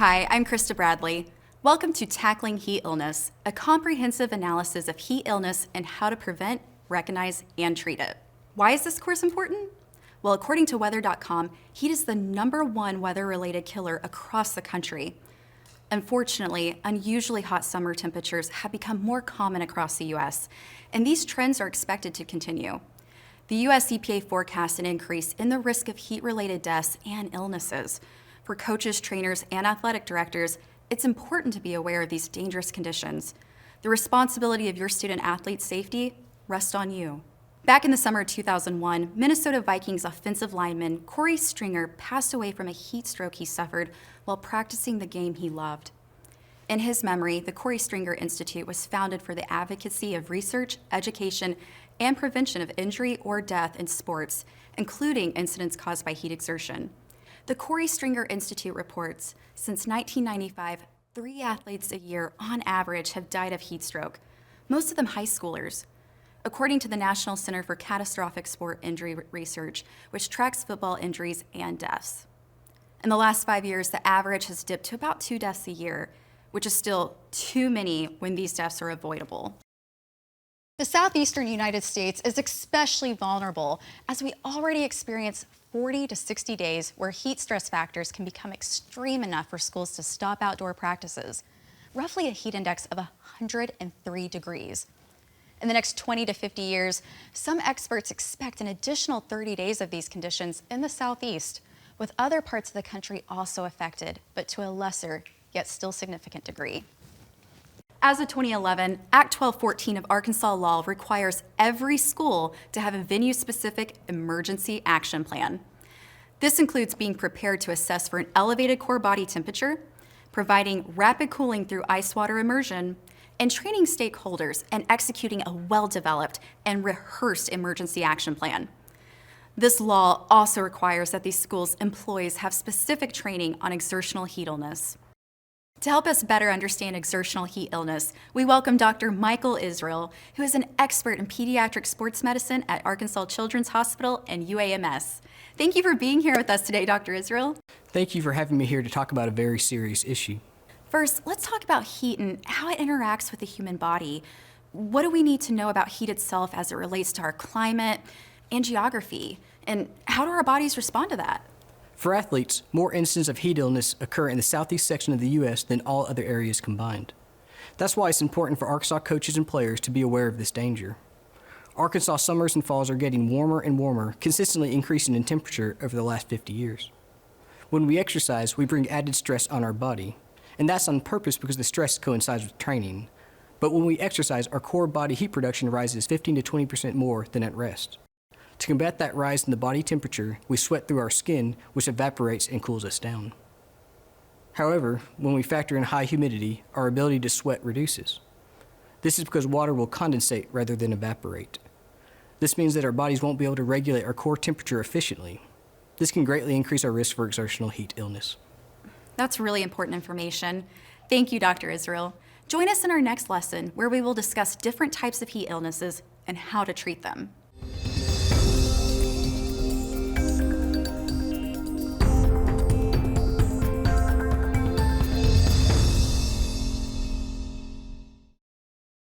Hi, I'm Krista Bradley. Welcome to Tackling Heat Illness, a comprehensive analysis of heat illness and how to prevent, recognize, and treat it. Why is this course important? Well, according to weather.com, heat is the #1 weather-related killer across the country. Unfortunately, unusually hot summer temperatures have become more common across the U.S., and these trends are expected to continue. The U.S. EPA forecasts an increase in the risk of heat-related deaths and illnesses. For coaches, trainers, and athletic directors, it's important to be aware of these dangerous conditions. The responsibility of your student-athlete's safety rests on you. Back in the summer of 2001, Minnesota Vikings offensive lineman Corey Stringer passed away from a heat stroke he suffered while practicing the game he loved. In his memory, the Corey Stringer Institute was founded for the advocacy of research, education, and prevention of injury or death in sports, including incidents caused by heat exertion. The Corey Stringer Institute reports, since 1995, 3 athletes a year on average have died of heat stroke, most of them high schoolers. According to the National Center for Catastrophic Sport Injury Research, which tracks football injuries and deaths. In the last 5 years, the average has dipped to about 2 deaths a year, which is still too many when these deaths are avoidable. The southeastern United States is especially vulnerable as we already experience 40 to 60 days where heat stress factors can become extreme enough for schools to stop outdoor practices, roughly a heat index of 103 degrees. In the next 20 to 50 years, some experts expect an additional 30 days of these conditions in the southeast, with other parts of the country also affected, but to a lesser, yet still significant degree. As of 2011, Act 1214 of Arkansas law requires every school to have a venue-specific emergency action plan. This includes being prepared to assess for an elevated core body temperature, providing rapid cooling through ice water immersion, and training stakeholders and executing a well-developed and rehearsed emergency action plan. This law also requires that these schools' employees have specific training on exertional heat illness. To help us better understand exertional heat illness, we welcome Dr. Michael Israel, who is an expert in pediatric sports medicine at Arkansas Children's Hospital and UAMS. Thank you for being here with us today, Dr. Israel. Thank you for having me here to talk about a very serious issue. First, let's talk about heat and how it interacts with the human body. What do we need to know about heat itself as it relates to our climate and geography? And how do our bodies respond to that? For athletes, more instances of heat illness occur in the southeast section of the U.S. than all other areas combined. That's why it's important for Arkansas coaches and players to be aware of this danger. Arkansas summers and falls are getting warmer and warmer, consistently increasing in temperature over the last 50 years. When we exercise, we bring added stress on our body, and that's on purpose because the stress coincides with training. But when we exercise, our core body heat production rises 15 to 20% more than at rest. To combat that rise in the body temperature, we sweat through our skin, which evaporates and cools us down. However, when we factor in high humidity, our ability to sweat reduces. This is because water will condensate rather than evaporate. This means that our bodies won't be able to regulate our core temperature efficiently. This can greatly increase our risk for exertional heat illness. That's really important information. Thank you, Dr. Israel. Join us in our next lesson where we will discuss different types of heat illnesses and how to treat them.